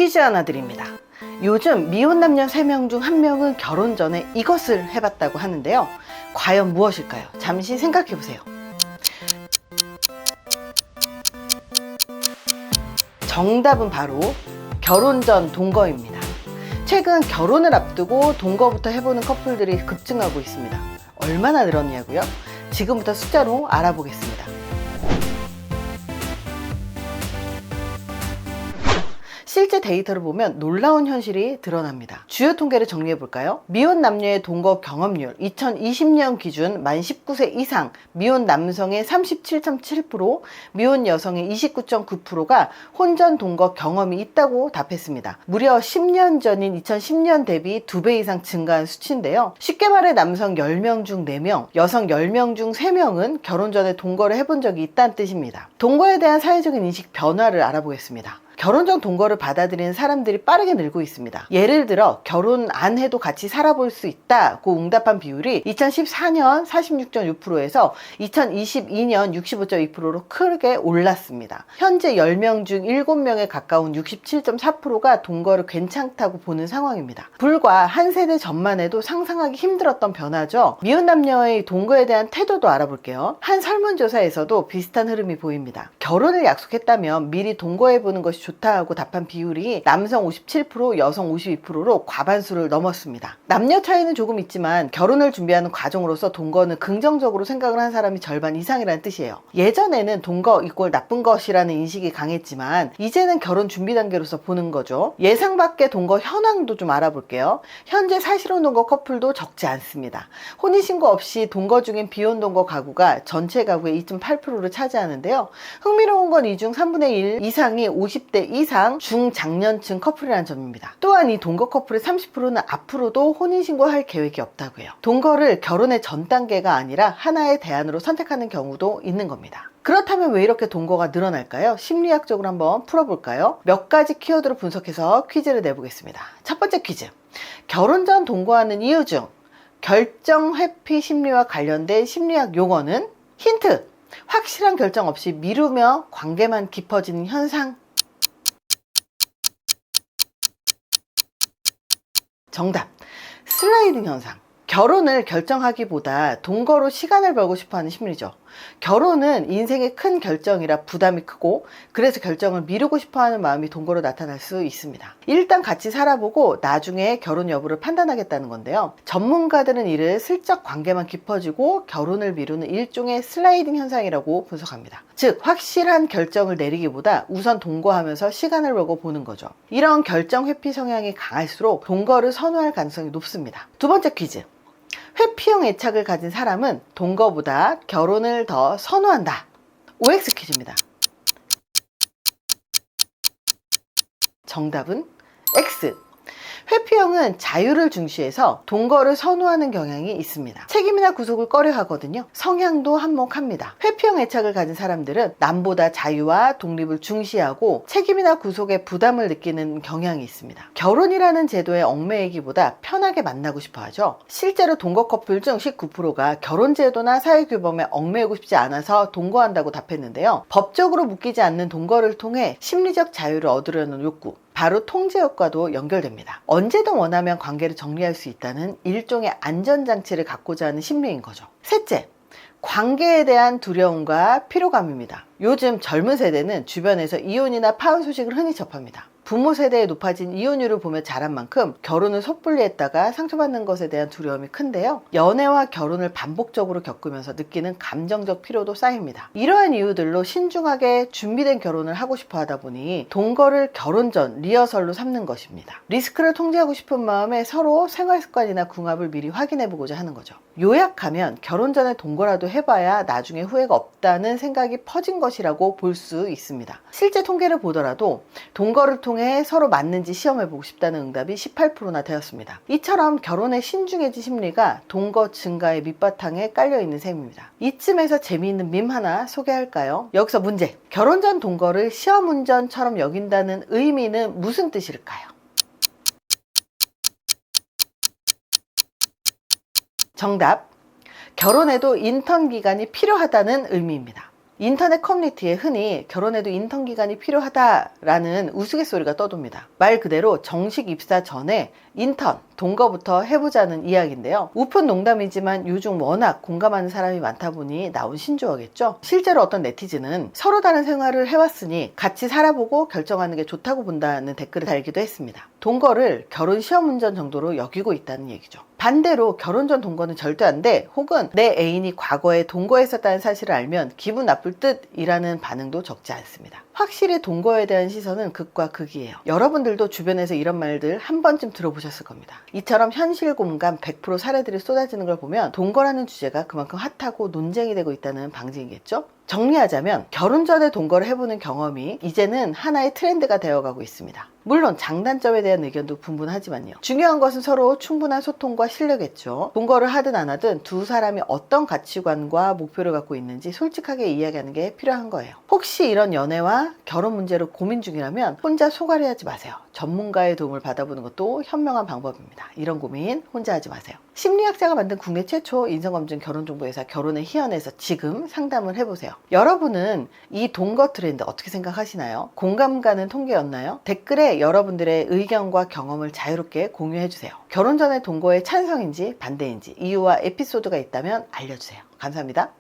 퀴즈 하나 드립니다. 요즘 미혼 남녀 3명 중 1명은 결혼 전에 이것을 해봤다고 하는데요. 과연 무엇일까요? 잠시 생각해 보세요. 정답은 바로 결혼 전 동거입니다. 최근 결혼을 앞두고 동거부터 해보는 커플들이 급증하고 있습니다. 얼마나 늘었냐고요? 지금부터 숫자로 알아보겠습니다. 실제 데이터를 보면 놀라운 현실이 드러납니다. 주요 통계를 정리해 볼까요? 미혼 남녀의 동거 경험률 2020년 기준 만 19세 이상 미혼 남성의 37.7%, 미혼 여성의 29.9%가 혼전 동거 경험이 있다고 답했습니다. 무려 10년 전인 2010년 대비 2배 이상 증가한 수치인데요. 쉽게 말해 남성 10명 중 4명, 여성 10명 중 3명은 결혼 전에 동거를 해본 적이 있다는 뜻입니다. 동거에 대한 사회적인 인식 변화를 알아보겠습니다. 결혼 전 동거를 받아들이는 사람들이 빠르게 늘고 있습니다. 예를 들어 결혼 안 해도 같이 살아볼 수 있다고 응답한 비율이 2014년 46.6%에서 2022년 65.2%로 크게 올랐습니다. 현재 10명 중 7명에 가까운 67.4%가 동거를 괜찮다고 보는 상황입니다. 불과 한 세대 전만 해도 상상하기 힘들었던 변화죠. 미혼 남녀의 동거에 대한 태도도 알아볼게요. 한 설문조사에서도 비슷한 흐름이 보입니다. 결혼을 약속했다면 미리 동거해보는 것이 좋다고 답한 비율이 남성 57%, 여성 52%로 과반수를 넘었습니다. 남녀 차이는 조금 있지만 결혼을 준비하는 과정으로서 동거는 긍정적으로 생각을 한 사람이 절반 이상이라는 뜻이에요. 예전에는 동거 이꼴 나쁜 것이라는 인식이 강했지만 이제는 결혼 준비 단계로서 보는 거죠. 예상 밖의 동거 현황도 좀 알아볼게요. 현재 사실혼 동거 커플도 적지 않습니다. 혼인신고 없이 동거 중인 비혼 동거 가구가 전체 가구의 2.8%를 차지하는데요. 흥미로운 건 이 중 3분의 1 이상이 50대 이상 중장년층 커플이라는 점입니다. 또한 이 동거 커플의 30%는 앞으로도 혼인신고할 계획이 없다고 해요. 동거를 결혼의 전 단계가 아니라 하나의 대안으로 선택하는 경우도 있는 겁니다. 그렇다면 왜 이렇게 동거가 늘어날까요? 심리학적으로 한번 풀어볼까요? 몇 가지 키워드로 분석해서 퀴즈를 내보겠습니다. 첫 번째 퀴즈. 결혼 전 동거하는 이유 중 결정 회피 심리와 관련된 심리학 용어는 힌트! 확실한 결정 없이 미루며 관계만 깊어지는 현상. 정답! 슬라이딩 현상. 결혼을 결정하기보다 동거로 시간을 벌고 싶어하는 심리죠. 결혼은 인생의 큰 결정이라 부담이 크고 그래서 결정을 미루고 싶어하는 마음이 동거로 나타날 수 있습니다. 일단 같이 살아보고 나중에 결혼 여부를 판단하겠다는 건데요. 전문가들은 이를 슬쩍 관계만 깊어지고 결혼을 미루는 일종의 슬라이딩 현상이라고 분석합니다. 즉 확실한 결정을 내리기보다 우선 동거하면서 시간을 벌고 보는 거죠. 이런 결정 회피 성향이 강할수록 동거를 선호할 가능성이 높습니다. 두 번째 퀴즈. 회피형 애착을 가진 사람은 동거보다 결혼을 더 선호한다. OX 퀴즈입니다. 정답은 X. 회피형은 자유를 중시해서 동거를 선호하는 경향이 있습니다. 책임이나 구속을 꺼려 하거든요. 성향도 한몫합니다. 회피형 애착을 가진 사람들은 남보다 자유와 독립을 중시하고 책임이나 구속에 부담을 느끼는 경향이 있습니다. 결혼이라는 제도에 얽매이기보다 편하게 만나고 싶어 하죠. 실제로 동거 커플 중 19%가 결혼 제도나 사회규범에 얽매이고 싶지 않아서 동거한다고 답했는데요. 법적으로 묶이지 않는 동거를 통해 심리적 자유를 얻으려는 욕구, 바로 통제욕과도 연결됩니다. 언제든 원하면 관계를 정리할 수 있다는 일종의 안전장치를 갖고자 하는 심리인 거죠. 셋째, 관계에 대한 두려움과 피로감입니다. 요즘 젊은 세대는 주변에서 이혼이나 파혼 소식을 흔히 접합니다. 부모 세대에 높아진 이혼율을 보며 자란 만큼 결혼을 섣불리 했다가 상처받는 것에 대한 두려움이 큰데요. 연애와 결혼을 반복적으로 겪으면서 느끼는 감정적 피로도 쌓입니다. 이러한 이유들로 신중하게 준비된 결혼을 하고 싶어 하다 보니 동거를 결혼 전 리허설로 삼는 것입니다. 리스크를 통제하고 싶은 마음에 서로 생활 습관이나 궁합을 미리 확인해 보고자 하는 거죠. 요약하면 결혼 전에 동거라도 해봐야 나중에 후회가 없다는 생각이 퍼진 것이라고 볼 수 있습니다. 실제 통계를 보더라도 동거를 통해 서로 맞는지 시험해보고 싶다는 응답이 18%나 되었습니다. 이처럼 결혼에 신중해진 심리가 동거 증가의 밑바탕에 깔려있는 셈입니다. 이쯤에서 재미있는 밈 하나 소개할까요? 여기서 문제! 결혼 전 동거를 시험운전처럼 여긴다는 의미는 무슨 뜻일까요? 정답! 결혼에도 인턴 기간이 필요하다는 의미입니다. 인터넷 커뮤니티에 흔히 결혼해도 인턴 기간이 필요하다라는 우스갯소리가 떠돕니다. 말 그대로 정식 입사 전에 인턴, 동거부터 해보자는 이야기인데요. 우픈 농담이지만 요즘 워낙 공감하는 사람이 많다 보니 나온 신조어겠죠. 실제로 어떤 네티즌은 서로 다른 생활을 해왔으니 같이 살아보고 결정하는 게 좋다고 본다는 댓글을 달기도 했습니다. 동거를 결혼 시험 운전 정도로 여기고 있다는 얘기죠. 반대로 결혼 전 동거는 절대 안 돼, 혹은 내 애인이 과거에 동거했었다는 사실을 알면 기분 나쁠 듯이라는 반응도 적지 않습니다. 확실히 동거에 대한 시선은 극과 극이에요. 여러분들도 주변에서 이런 말들 한 번쯤 들어보셨을 겁니다. 이처럼 현실 공감 100% 사례들이 쏟아지는 걸 보면 동거라는 주제가 그만큼 핫하고 논쟁이 되고 있다는 방증이겠죠? 정리하자면 결혼 전에 동거를 해보는 경험이 이제는 하나의 트렌드가 되어가고 있습니다. 물론 장단점에 대한 의견도 분분하지만요. 중요한 것은 서로 충분한 소통과 신뢰겠죠. 동거를 하든 안 하든 두 사람이 어떤 가치관과 목표를 갖고 있는지 솔직하게 이야기하는 게 필요한 거예요. 혹시 이런 연애와 결혼 문제로 고민 중이라면 혼자 소갈이 하지 마세요. 전문가의 도움을 받아보는 것도 현명한 방법입니다. 이런 고민 혼자 하지 마세요. 심리학자가 만든 국내 최초 인성검증 결혼정보회사 결혼의 희연에서 지금 상담을 해보세요. 여러분은 이 동거 트렌드 어떻게 생각하시나요? 공감 가는 통계였나요? 댓글에 여러분들의 의견과 경험을 자유롭게 공유해주세요. 결혼 전에 동거에 찬성인지 반대인지 이유와 에피소드가 있다면 알려주세요. 감사합니다.